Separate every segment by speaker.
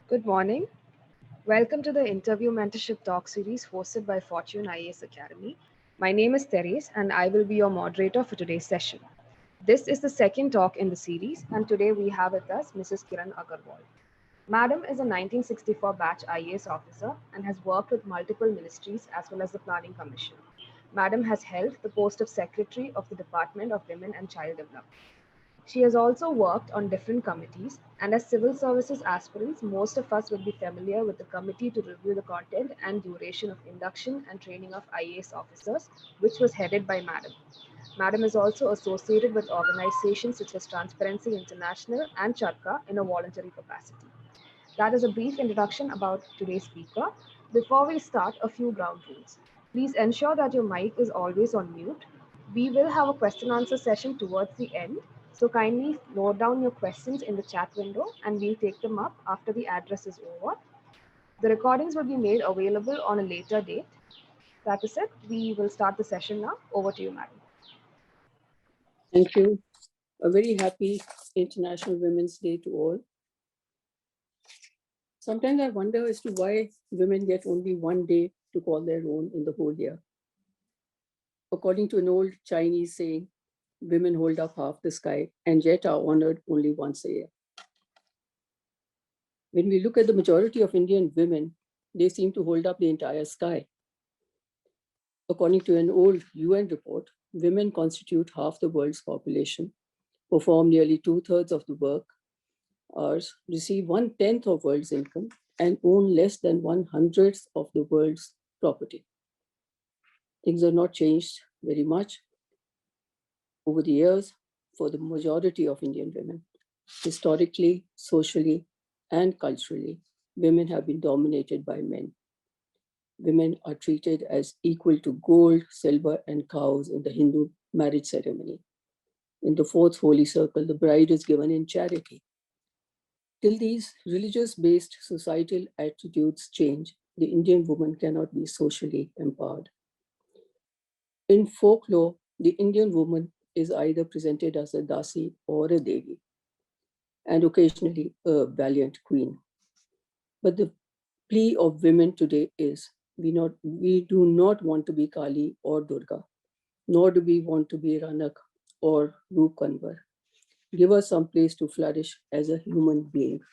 Speaker 1: Good morning. Welcome to the Interview Mentorship Talk series hosted by Fortune IAS Academy. My name is Therese and I will be your moderator for today's session. This is the second talk in the series, and today we have with us Mrs. Kiran Aggarwal. Madam is a 1964 batch IAS officer and has worked with multiple ministries as well as the Planning Commission. Madam has held the post of Secretary of the Department of Women and Child Development. She has also worked on different committees, and as civil services aspirants, most of us will be familiar with the committee to review the content and duration of induction and training of IAS officers, which was headed by Madam. Madam is also associated with organizations such as Transparency International and Charka in a voluntary capacity. That is a brief introduction about today's speaker. Before we start, a few ground rules. Please ensure that your mic is always on mute. We will have a question answer session towards the end, so kindly note down your questions in the chat window and we'll take them up after the address is over. The recordings will be made available on a later date. That is it. We will start the session now. Over to you, madam.
Speaker 2: Thank you. A very happy International Women's Day to all. Sometimes I wonder as to why women get only one day to call their own in the whole year. According to an old Chinese saying, women hold up half the sky and yet are honored only once a year. When we look at the majority of Indian women, they seem to hold up the entire sky. According to an old UN report, women constitute half the world's population, perform nearly 2/3 of the work hours, receive 1/10 of world's income, and own less than 1/100th of the world's property. Things have not changed very much over the years for the majority of Indian women. Historically, socially, and culturally, women have been dominated by men. Women are treated as equal to gold, silver, and cows in the Hindu marriage ceremony. In the fourth holy circle, the bride is given in charity. Till these religious-based societal attitudes change, the Indian woman cannot be socially empowered. In folklore, the Indian woman is either presented as a dasi or a devi, and occasionally a valiant queen. But the plea of women today is, we do not want to be Kali or Durga, nor do we want to be Ranak or Roop Kanwar. Give us some place to flourish as a human being.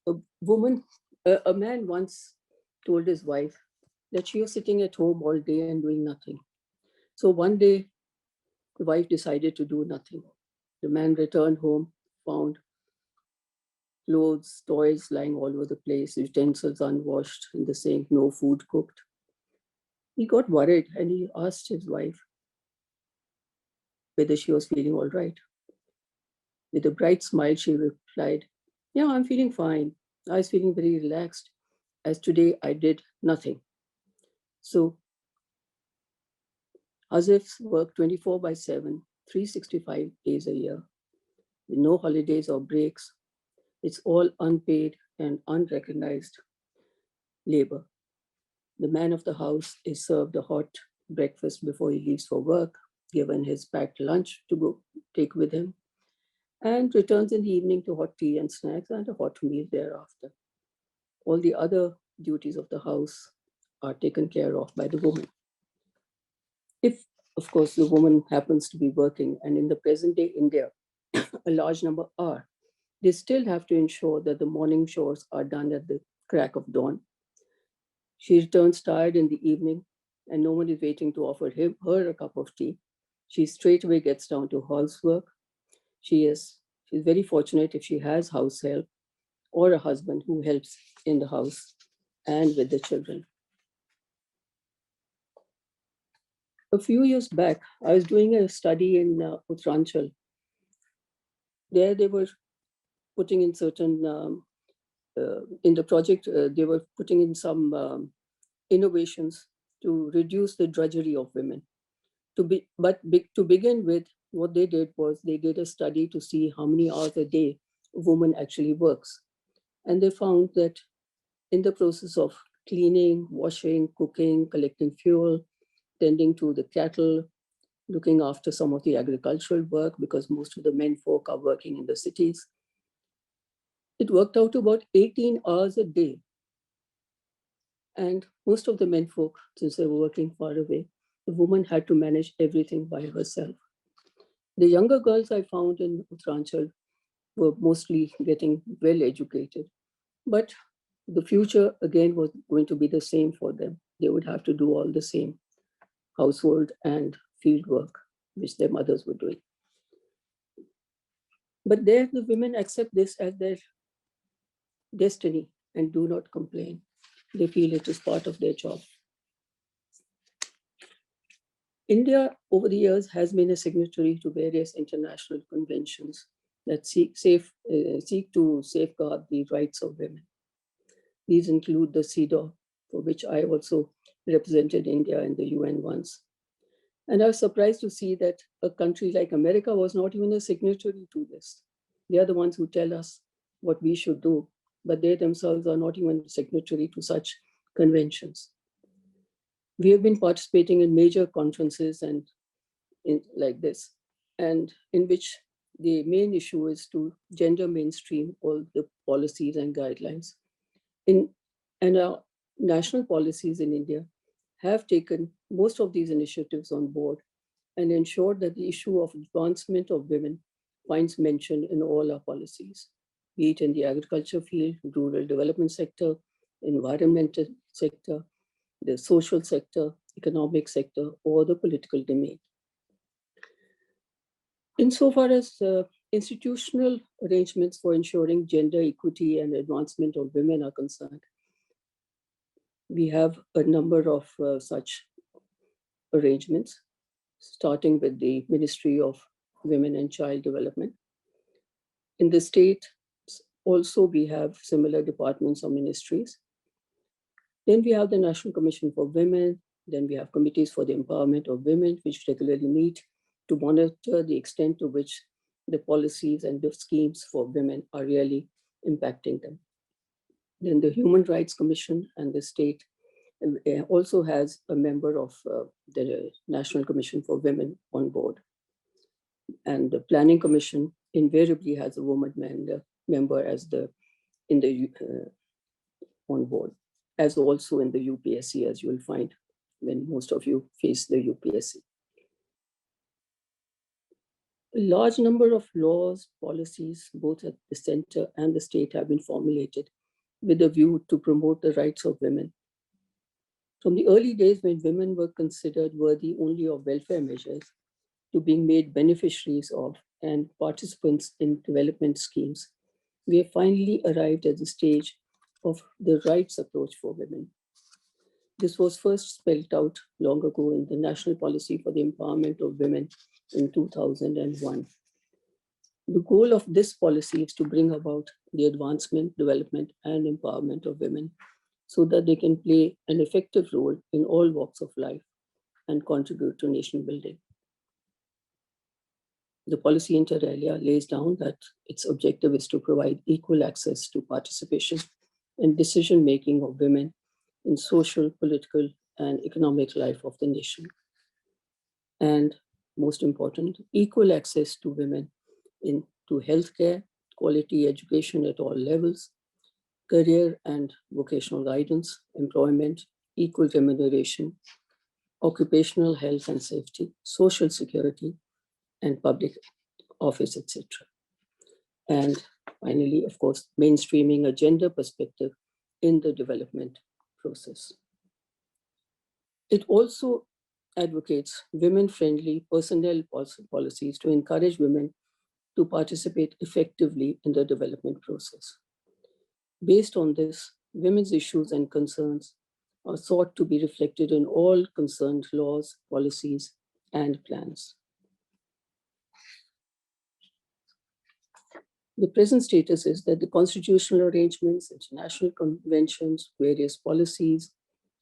Speaker 2: A man once told his wife that she was sitting at home all day and doing nothing. So one day, the wife decided to do nothing. The man returned home, found clothes, toys lying all over the place, utensils unwashed in the sink, no food cooked. He got worried and he asked his wife whether she was feeling all right. With a bright smile, she replied, "Yeah, I'm feeling fine. I was feeling very relaxed, as today I did nothing." So Asifs work 24/7, 365 days a year, with no holidays or breaks. It's all unpaid and unrecognized labor. The man of the house is served a hot breakfast before he leaves for work, given his packed lunch to go take with him, and returns in the evening to hot tea and snacks and a hot meal thereafter. All the other duties of the house are taken care of by the woman. If, of course, the woman happens to be working, and in the present day India, a large number are, they still have to ensure that the morning chores are done at the crack of dawn. She returns tired in the evening, and no one is waiting to offer her a cup of tea. She straight away gets down to housework. She's very fortunate if she has house help or a husband who helps in the house and with the children. A few years back, I was doing a study in Uttaranchal. There they were putting in certain, in the project, they were putting in some innovations to reduce the drudgery of women. To begin with, what they did was they did a study to see how many hours a day a woman actually works. And they found that in the process of cleaning, washing, cooking, collecting fuel, tending to the cattle, looking after some of the agricultural work because most of the men folk are working in the cities. It worked out to about 18 hours a day. And most of the men folk, since they were working far away, the woman had to manage everything by herself. The younger girls I found in Uttaranchal were mostly getting well educated, but the future again was going to be the same for them. They would have to do all the same household and field work, which their mothers were doing. But there, the women accept this as their destiny and do not complain. They feel it is part of their job. India, over the years, has been a signatory to various international conventions that seek to safeguard the rights of women. These include the CEDAW, for which I also represented India in the UN once. And I was surprised to see that a country like America was not even a signatory to this. They are the ones who tell us what we should do, but they themselves are not even signatory to such conventions. We have been participating in major conferences and like this, and in which the main issue is to gender mainstream all the policies and guidelines. And our national policies in India have taken most of these initiatives on board and ensured that the issue of advancement of women finds mention in all our policies, be it in the agriculture field, rural development sector, environmental sector, the social sector, economic sector, or the political domain. Insofar as institutional arrangements for ensuring gender equity and advancement of women are concerned, we have a number of such arrangements, starting with the Ministry of Women and Child Development. In the state, also we have similar departments or ministries. Then we have the National Commission for Women. Then we have committees for the empowerment of women, which regularly meet to monitor the extent to which the policies and the schemes for women are really impacting them. Then the Human Rights Commission and the state also has a member of the National Commission for Women on board. And the Planning Commission invariably has a woman member as on board, as also in the UPSC, as you will find when most of you face the UPSC. A large number of laws, policies, both at the center and the state, have been formulated with a view to promote the rights of women. From the early days when women were considered worthy only of welfare measures to being made beneficiaries of and participants in development schemes, we have finally arrived at the stage of the rights approach for women. This was first spelled out long ago in the National Policy for the Empowerment of Women in 2001. The goal of this policy is to bring about the advancement, development, and empowerment of women so that they can play an effective role in all walks of life and contribute to nation building. The policy inter alia lays down that its objective is to provide equal access to participation and decision-making of women in social, political, and economic life of the nation. And most important, equal access to women to healthcare, quality education at all levels, career and vocational guidance, employment, equal remuneration, occupational health and safety, social security, and public office, etc. And finally, of course, mainstreaming a gender perspective in the development process. It also advocates women-friendly personnel policies to encourage women to participate effectively in the development process. Based on this, women's issues and concerns are sought to be reflected in all concerned laws, policies, and plans. The present status is that the constitutional arrangements, international conventions, various policies,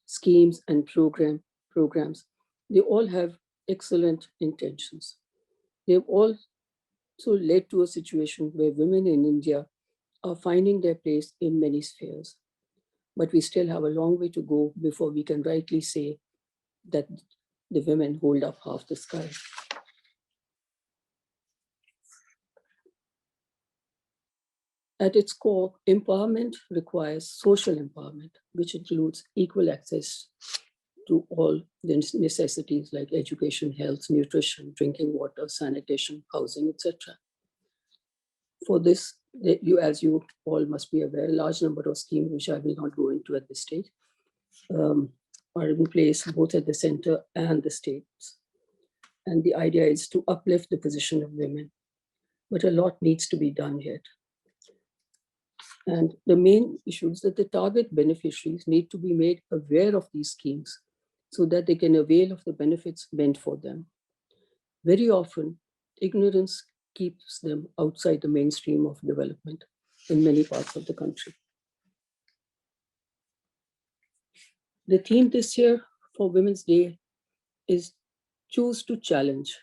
Speaker 2: schemes, and programs, they all have excellent intentions. They've also led to a situation where women in India are finding their place in many spheres. But we still have a long way to go before we can rightly say that the women hold up half the sky. At its core, empowerment requires social empowerment, which includes equal access to all the necessities like education, health, nutrition, drinking water, sanitation, housing, etc. For this, as you all must be aware, a large number of schemes, which I will not go into at this stage, are in place both at the center and the states. And the idea is to uplift the position of women. But a lot needs to be done yet. And the main issue is that the target beneficiaries need to be made aware of these schemes so that they can avail of the benefits meant for them. Very often, ignorance keeps them outside the mainstream of development in many parts of the country. The theme this year for Women's Day is Choose to Challenge.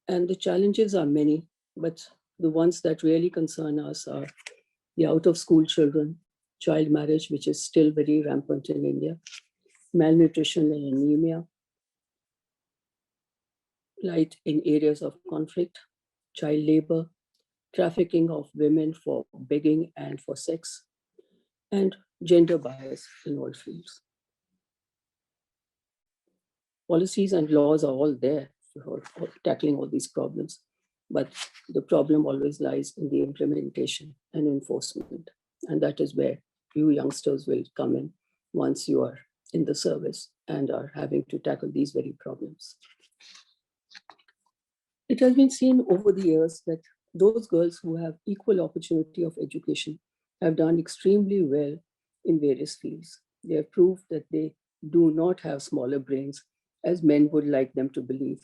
Speaker 2: And the challenges are many, but the ones that really concern us are the out-of-school children, child marriage, which is still very rampant in India, malnutrition and anemia, plight in areas of conflict, child labor, trafficking of women for begging and for sex, and gender bias in all fields. Policies and laws are all there for tackling all these problems, but the problem always lies in the implementation and enforcement. And that is where you youngsters will come in once you are in the service and are having to tackle these very problems. It has been seen over the years that those girls who have equal opportunity of education have done extremely well in various fields. They have proved that they do not have smaller brains as men would like them to believe.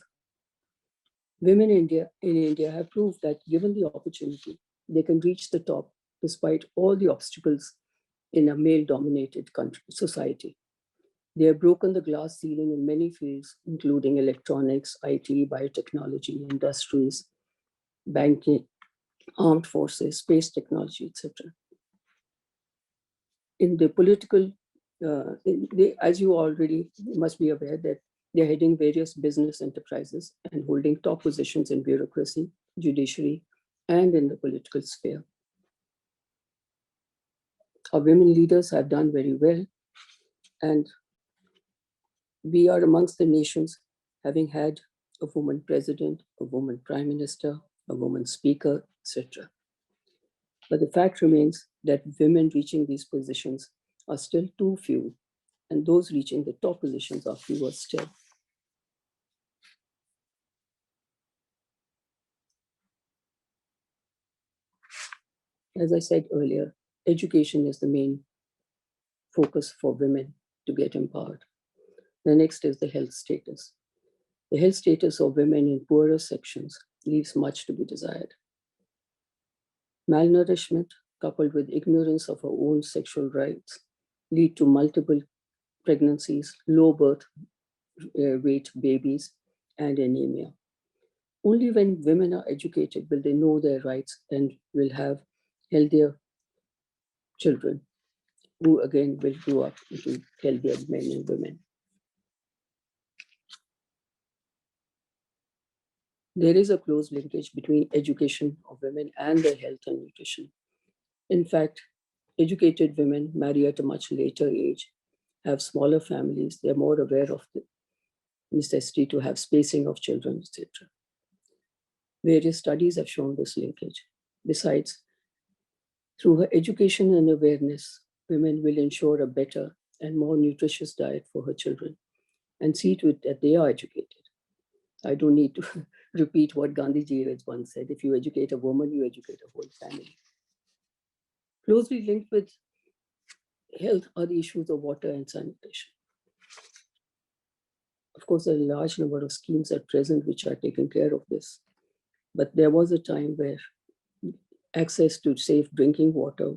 Speaker 2: Women in India have proved that given the opportunity, they can reach the top despite all the obstacles in a male-dominated society. They have broken the glass ceiling in many fields, including electronics, IT, biotechnology, industries, banking, armed forces, space technology, etc. In the political, as you already must be aware that they're heading various business enterprises and holding top positions in bureaucracy, judiciary, and in the political sphere. Our women leaders have done very well, and we are amongst the nations having had a woman president, a woman prime minister, a woman speaker, etc. But the fact remains that women reaching these positions are still too few, and those reaching the top positions are fewer still. As I said earlier, education is the main focus for women to get empowered. The next is the health status. The health status of women in poorer sections leaves much to be desired. Malnourishment, coupled with ignorance of our own sexual rights, lead to multiple pregnancies, low birth weight babies, and anemia. Only when women are educated will they know their rights and will have healthier children, who again will grow up into healthier men and women. There is a close linkage between education of women and their health and nutrition. In fact, educated women marry at a much later age, have smaller families, they're more aware of the necessity to have spacing of children, etc. Various studies have shown this linkage. Besides, through her education and awareness, women will ensure a better and more nutritious diet for her children and see to it that they are educated. I don't need to repeat what Gandhiji has once said: if you educate a woman, you educate a whole family. Closely linked with health are the issues of water and sanitation. Of course, there are a large number of schemes at present which are taking care of this. But there was a time where access to safe drinking water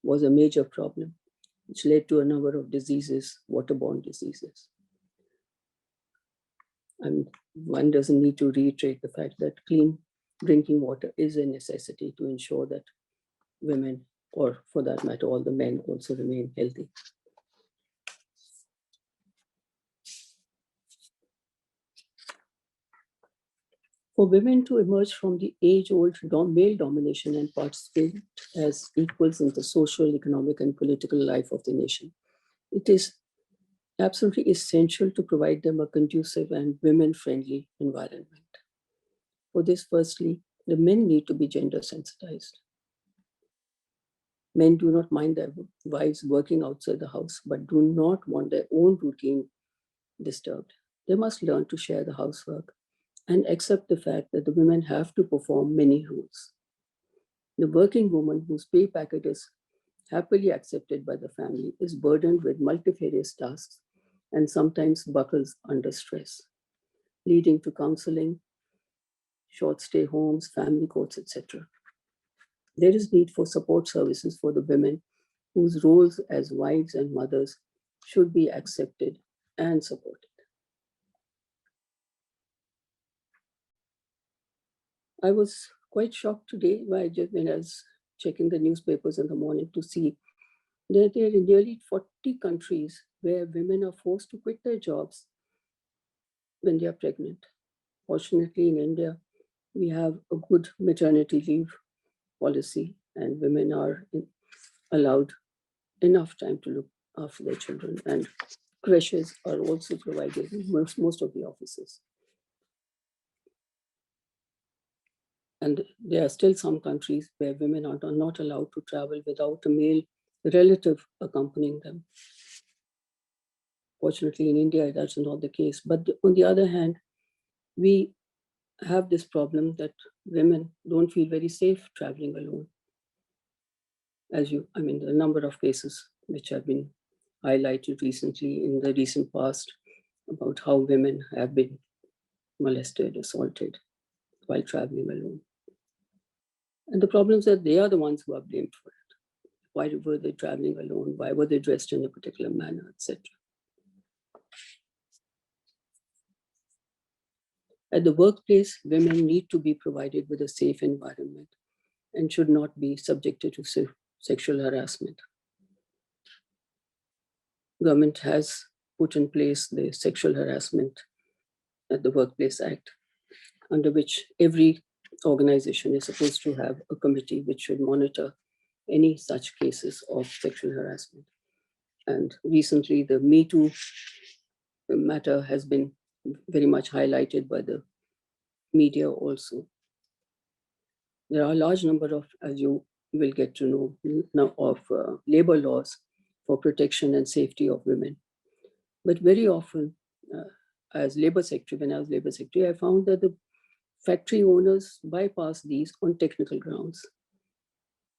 Speaker 2: was a major problem, which led to a number of diseases, waterborne diseases. And one doesn't need to reiterate the fact that clean drinking water is a necessity to ensure that women, or for that matter, all the men, also remain healthy. For women to emerge from the age-old male domination and participate as equals in the social, economic, and political life of the nation, it is absolutely essential to provide them a conducive and women-friendly environment. For this, firstly, the men need to be gender sensitized. Men do not mind their wives working outside the house, but do not want their own routine disturbed. They must learn to share the housework and accept the fact that the women have to perform many roles. The working woman whose pay packet is happily accepted by the family is burdened with multifarious tasks and sometimes buckles under stress, leading to counseling, short stay homes, family courts, etc. There is need for support services for the women whose roles as wives and mothers should be accepted and supported. I was quite shocked today when I was checking the newspapers in the morning to see that there are nearly 40 countries where women are forced to quit their jobs when they are pregnant. Fortunately, in India, we have a good maternity leave policy, and women are allowed enough time to look after their children, and creches are also provided in most of the offices. And there are still some countries where women are not allowed to travel without a male relative accompanying them. Fortunately, in India, that's not the case. But on the other hand, we have this problem that women don't feel very safe traveling alone. The number of cases which have been highlighted recently in the recent past about how women have been molested, assaulted while traveling alone. And the problem is that they are the ones who are blamed for it. Why were they traveling alone? Why were they dressed in a particular manner, etc.? At the workplace, women need to be provided with a safe environment and should not be subjected to sexual harassment. Government has put in place the Sexual Harassment at the Workplace Act, under which every organization is supposed to have a committee which should monitor any such cases of sexual harassment. And recently, the Me Too matter has been very much highlighted by the media also. There are a large number of, as you will get to know now, of labor laws for protection and safety of women. But very often, as labor secretary, when I was labor secretary, I found that the factory owners bypass these on technical grounds.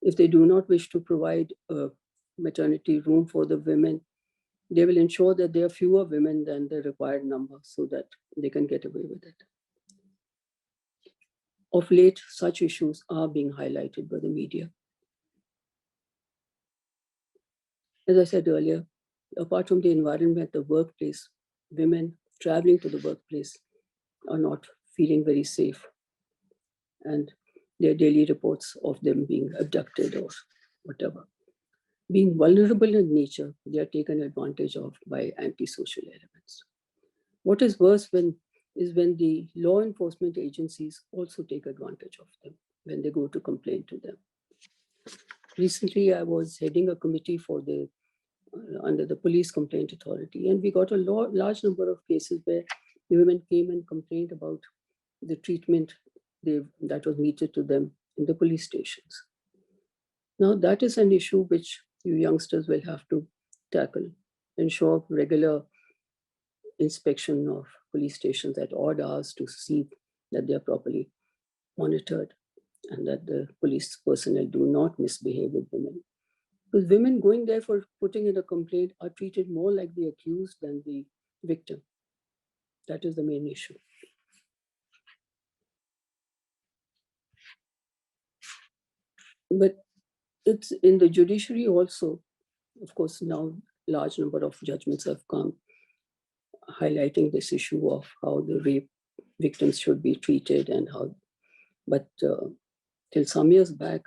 Speaker 2: If they do not wish to provide a maternity room for the women, they will ensure that there are fewer women than the required number so that they can get away with it. Of late, such issues are being highlighted by the media. As I said earlier, apart from the environment at the workplace, women traveling to the workplace are not feeling very safe. And there are daily reports of them being abducted or whatever. Being vulnerable in nature, they are taken advantage of by antisocial elements. What is worse is when the law enforcement agencies also take advantage of them when they go to complain to them. Recently, I was heading a committee for under the Police Complaint Authority, and we got a large number of cases where the women came and complained about the treatment that was meted to them in the police stations. Now, that is an issue which you youngsters will have to tackle, ensure regular inspection of police stations at odd hours to see that they are properly monitored and that the police personnel do not misbehave with women. Because women going there for putting in a complaint are treated more like the accused than the victim. That is the main issue. But it's in the judiciary also, of course, now large number of judgments have come highlighting this issue of how the rape victims should be treated and how, but till some years back,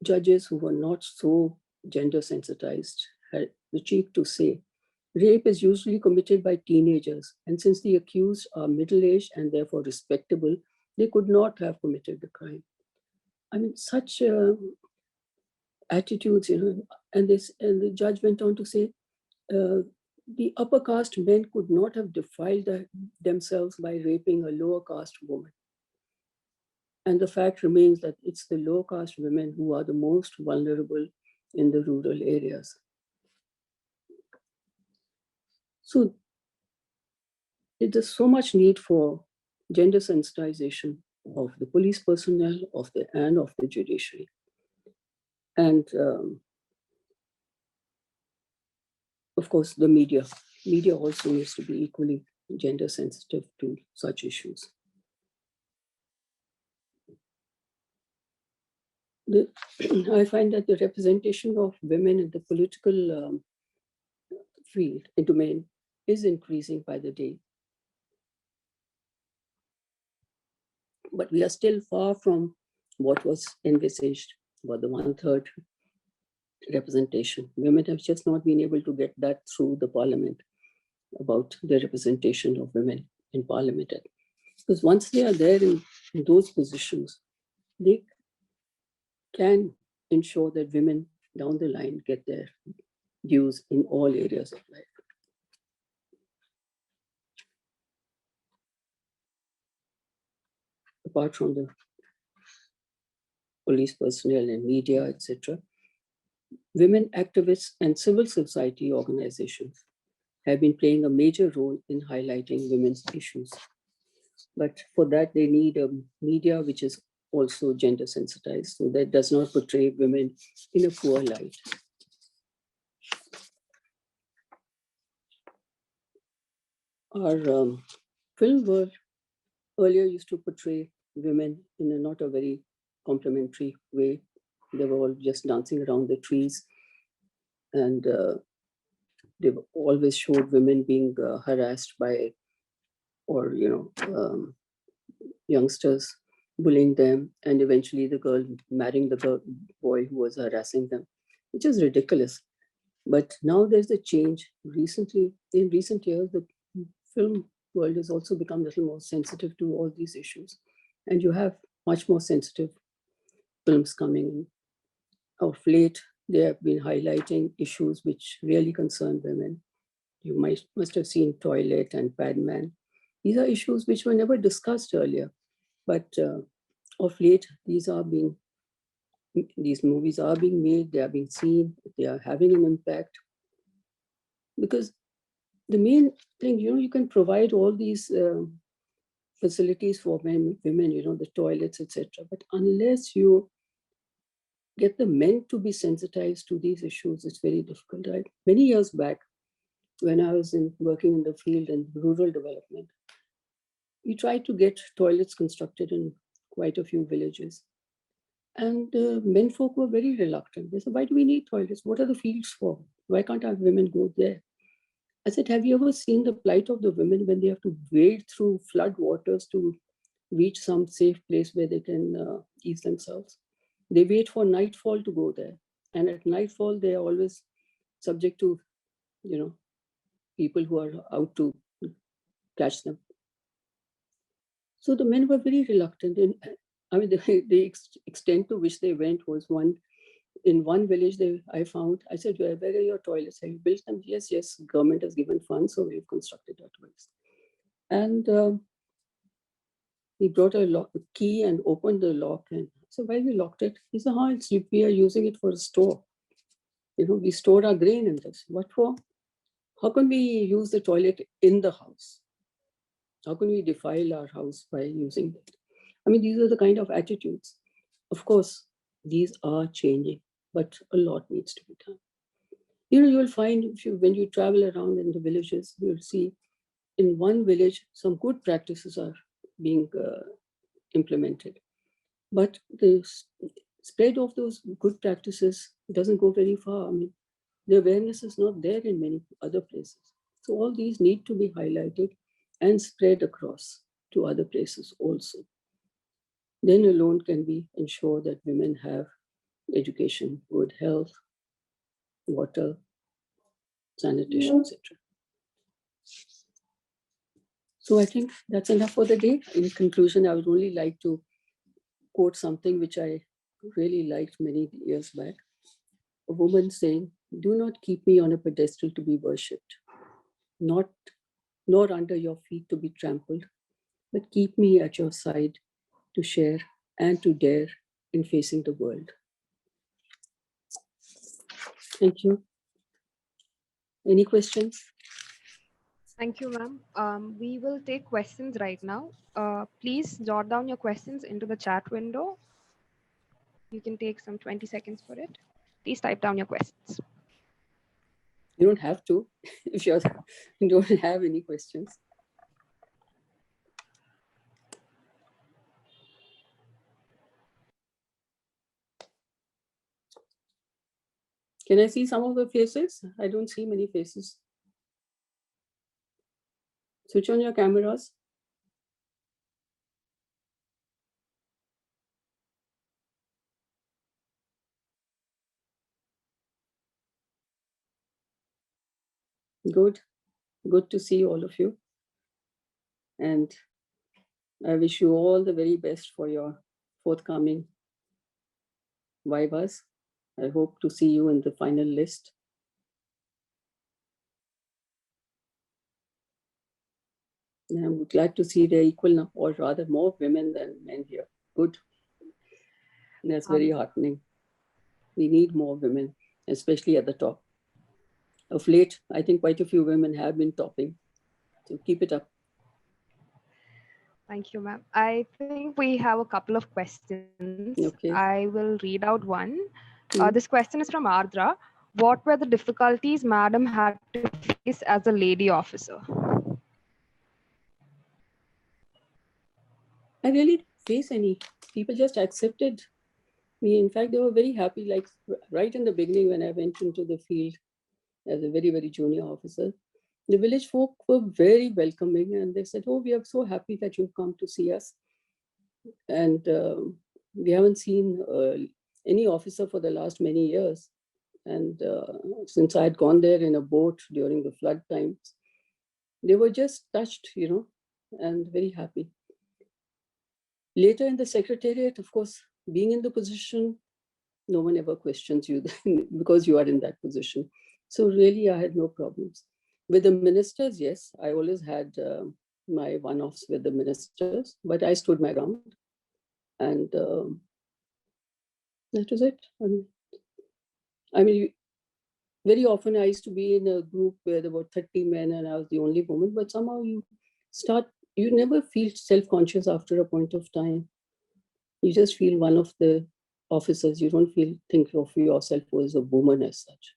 Speaker 2: judges who were not so gender sensitized had the cheek to say Rape is usually committed by teenagers, and since the accused are middle-aged and therefore respectable, they could not have committed the crime. I mean, such attitudes, and the judge went on to say, the upper caste men could not have defiled themselves by raping a lower caste woman. And the fact remains that it's the low caste women who are the most vulnerable in the rural areas. So there's so much need for gender sensitization of the police personnel, of the judiciary. And of course, the media. Media also needs to be equally gender sensitive to such issues. I find that the representation of women in the political field and domain is increasing by the day. But we are still far from what was envisaged, about the 1/3 representation. Women have just not been able to get that through the parliament, about the representation of women in parliament. Because once they are there in those positions, they can ensure that women down the line get their dues in all areas of life. Apart from the police personnel and media, etc., women activists and civil society organizations have been playing a major role in highlighting women's issues. But for that, they need a media which is also gender sensitized, so that does not portray women in a poor light. Our film world earlier used to portray women in a not a very complimentary way. They were all just dancing around the trees, and they always showed women being harassed by, or youngsters bullying them, and eventually the girl marrying the boy who was harassing them, which is ridiculous. But now there's a change. Recently, in recent years, the film world has also become a little more sensitive to all these issues, and you have much more sensitive films coming in. Of late, they have been highlighting issues which really concern women. You must have seen Toilet and Padman. These are issues which were never discussed earlier, but of late, these movies are being made, they are being seen, they are having an impact. Because the main thing, you can provide all these facilities for women, the toilets, etc. But unless you get the men to be sensitized to these issues, it's very difficult. Many years back, when I was working in the field in rural development, we tried to get toilets constructed in quite a few villages. And menfolk were very reluctant. They said, why do we need toilets? What are the fields for? Why can't our women go there? I said, have you ever seen the plight of the women when they have to wade through flood waters to reach some safe place where they can ease themselves? They wait for nightfall to go there. And at nightfall, they are always subject to, people who are out to catch them. So the men were very reluctant. And the extent to which they went was in one village I said, where are your toilets? Have you built them? Yes, government has given funds, so we've constructed our toilets. And he brought a key and opened the lock. And so why we locked it? He said, we are using it for a store. We store our grain in this. What for? How can we use the toilet in the house? How can we defile our house by using it? These are the kind of attitudes. Of course, these are changing, but a lot needs to be done. You'll find when you travel around in the villages, you'll see in one village, some good practices are being implemented. But the spread of those good practices doesn't go very far. The awareness is not there in many other places. So all these need to be highlighted and spread across to other places also. Then alone can we ensure that women have education, good health, water, sanitation, etc. So I think that's enough for the day. In conclusion, I would only like to quote something which I really liked many years back. A woman saying, "Do not keep me on a pedestal to be worshipped, not nor under your feet to be trampled, but keep me at your side to share and to dare in facing the world." Thank you. Any questions?
Speaker 1: Thank you, ma'am. We will take questions right now. Please jot down your questions into the chat window. You can take some 20 seconds for it. Please type down your questions.
Speaker 2: You don't have to if you don't have any questions. Can I see some of the faces? I don't see many faces. Switch on your cameras. Good. Good to see all of you. And I wish you all the very best for your forthcoming vivas. I hope to see you in the final list. And I'm glad to see the equal, or rather more women than men here. Good. And that's very heartening. We need more women, especially at the top. Of late, I think quite a few women have been topping. So keep it up.
Speaker 1: Thank you, ma'am. I think we have a couple of questions.
Speaker 2: Okay.
Speaker 1: I will read out one. This question is from Ardra. What were the difficulties madam had to face as a lady officer?
Speaker 2: I really didn't face any. People just accepted me. In fact, they were very happy. Like right in the beginning, when I went into the field as a very, very junior officer, the village folk were very welcoming, and they said, "Oh, we are so happy that you've come to see us." And we haven't seen any officer for the last many years. And since I had gone there in a boat during the flood times, they were just touched, and very happy. Later in the secretariat, of course, being in the position, no one ever questions you because you are in that position. So really, I had no problems. With the ministers, yes, I always had my one-offs with the ministers, but I stood my ground. And that was it. I mean, very often I used to be in a group where there were 30 men and I was the only woman, but somehow you never feel self-conscious after a point of time. You just feel one of the officers. You don't think of yourself as a woman as such.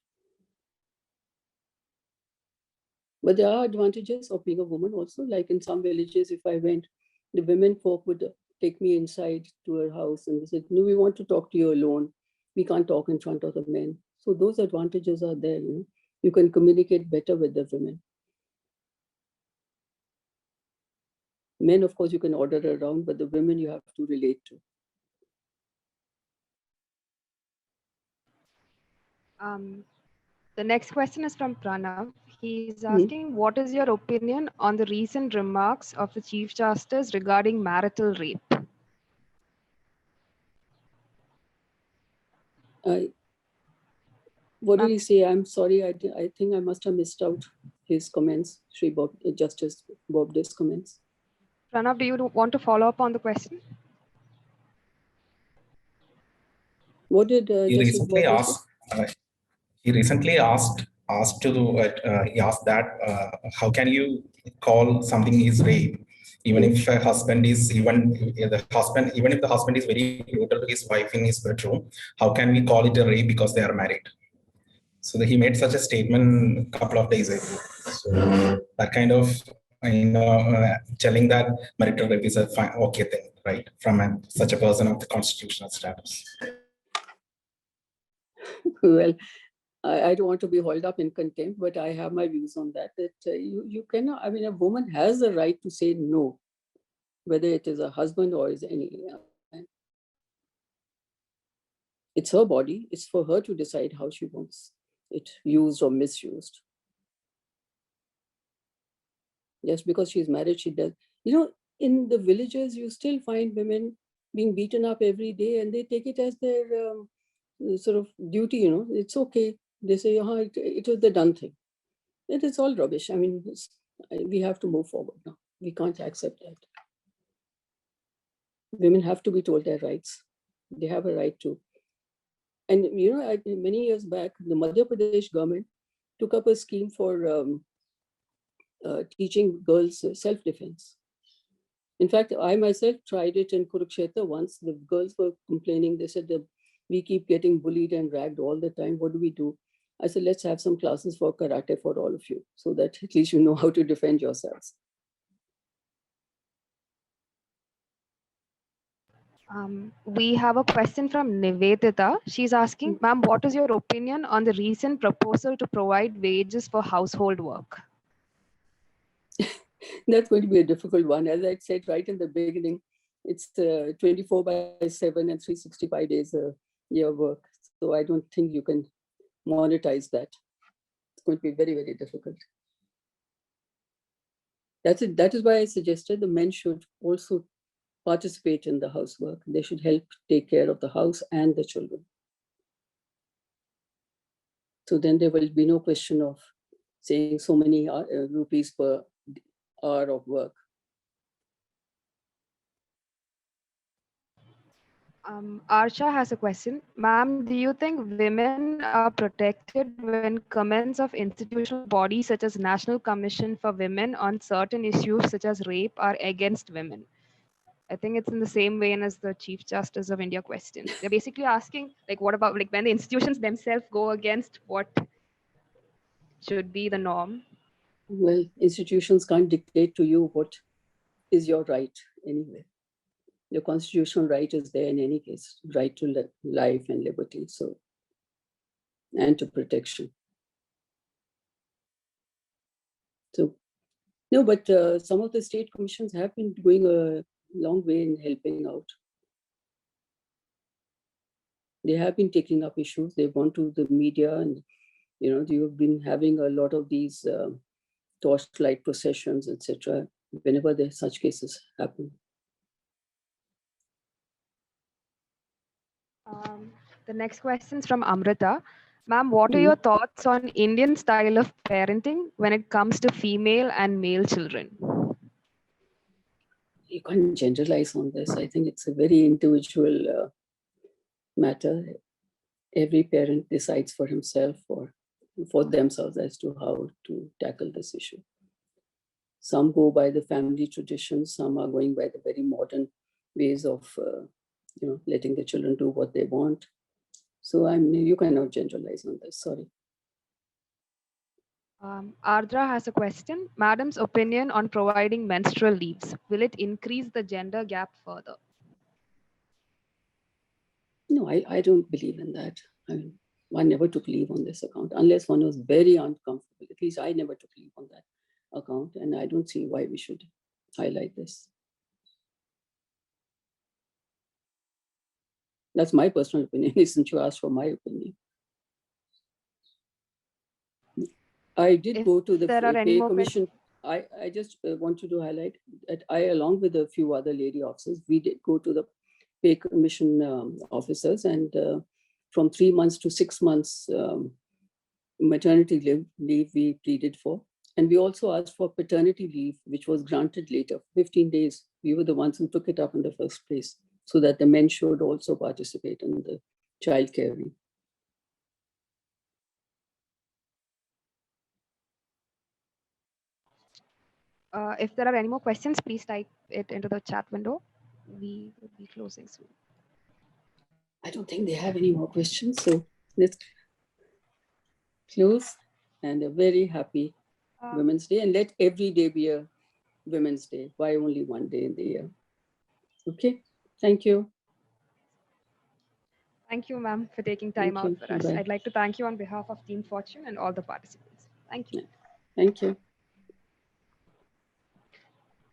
Speaker 2: But there are advantages of being a woman also. Like in some villages, if I went, the women folk would take me inside to her house and they said, "No, we want to talk to you alone. We can't talk in front of the men." So those advantages are there. You can communicate better with the women. Men, of course, you can order around, but the women you have to relate to.
Speaker 1: The next question is from Pranav. He's asking, what is your opinion on the recent remarks of the Chief Justice regarding marital rape?
Speaker 2: What did he say? I'm sorry, I think I must have missed out his comments, Justice Bobde's comments.
Speaker 1: Pranav, do you want to follow up on the question?
Speaker 2: What did
Speaker 3: he
Speaker 2: Justice
Speaker 3: recently
Speaker 2: Bobde
Speaker 3: asked? He recently asked he asked that how can you call something is rape, even if a husband is even if the husband is very brutal to his wife in his bedroom, how can we call it a rape because they are married? So he made such a statement a couple of days ago. So that kind of telling that marital rape is a okay thing, right? From such a person of the constitutional status.
Speaker 2: Well, I don't want to be hauled up in contempt, but I have my views on that. That you cannot. I mean, a woman has the right to say no, whether it is a husband or is any. It's her body. It's for her to decide how she wants it used or misused. Just because she's married, she does. You know, in the villages, you still find women being beaten up every day, and they take it as their sort of duty. You know, it's okay. They say, it was the done thing. It is all rubbish. I mean, we have to move forward now. We can't accept that. Women have to be told their rights. They have a right to. And, you know, many years back, the Madhya Pradesh government took up a scheme for teaching girls self-defense. In fact, I myself tried it in Kurukshetra once. The girls were complaining. They said that we keep getting bullied and ragged all the time. What do we do? I said, let's have some classes for karate for all of you, so that at least you know how to defend yourselves.
Speaker 1: We have a question from Nivedita. She's asking, ma'am, what is your opinion on the recent proposal to provide wages for household work?
Speaker 2: That's going to be a difficult one. As I said right in the beginning, it's 24/7 and 365 days a year work. So I don't think you can monetize that. It's going to be very, very difficult. That's it. That is why I suggested the men should also participate in the housework. They should help take care of the house and the children. So then there will be no question of saying so many rupees per hour of work.
Speaker 1: Archa has a question. Ma'am, do you think women are protected when comments of institutional bodies such as National Commission for Women on certain issues such as rape are against women? I think it's in the same vein as the Chief Justice of India question. They're basically asking, like, what about like when the institutions themselves go against what should be the norm?
Speaker 2: Well, institutions can't dictate to you what is your right anyway. Your constitutional right is there in any case, right to life and liberty, so, and to protection. So, no, but some of the state commissions have been going a long way in helping out. They have been taking up issues. They've gone to the media, and you know, you've been having a lot of these torchlight processions, etc. Whenever there such cases happen.
Speaker 1: The next question is from Amrita. Ma'am, what are your thoughts on Indian style of parenting when it comes to female and male children?
Speaker 2: You can't generalize on this. I think it's a very individual matter. Every parent decides for himself or for themselves as to how to tackle this issue. Some go by the family traditions, some are going by the very modern ways of letting the children do what they want. So you cannot generalize on this, sorry.
Speaker 1: Ardra has a question. Madam's opinion on providing menstrual leaves. Will it increase the gender gap further?
Speaker 2: No, I don't believe in that. I mean, one never took leave on this account unless one was very uncomfortable. At least I never took leave on that account, and I don't see why we should highlight this. That's my personal opinion, since you asked for my opinion. I did go to the pay commission. I just wanted to highlight that I, along with a few other lady officers, we did go to the pay commission officers, and from 3 months to 6 months maternity leave we pleaded for. And we also asked for paternity leave, which was granted later, 15 days. We were the ones who took it up in the first place, so that the men should also participate in the child care leave.
Speaker 1: If there are any more questions, please type it into the chat window. We will be closing soon.
Speaker 2: I don't think they have any more questions, so let's close. And a very happy Women's Day, and let every day be a Women's Day. Why only one day in the year? Okay, thank you.
Speaker 1: Thank you, ma'am, for taking time out for us. I'd like to thank you on behalf of Team Fortune and all the participants. Thank you.
Speaker 2: Thank you.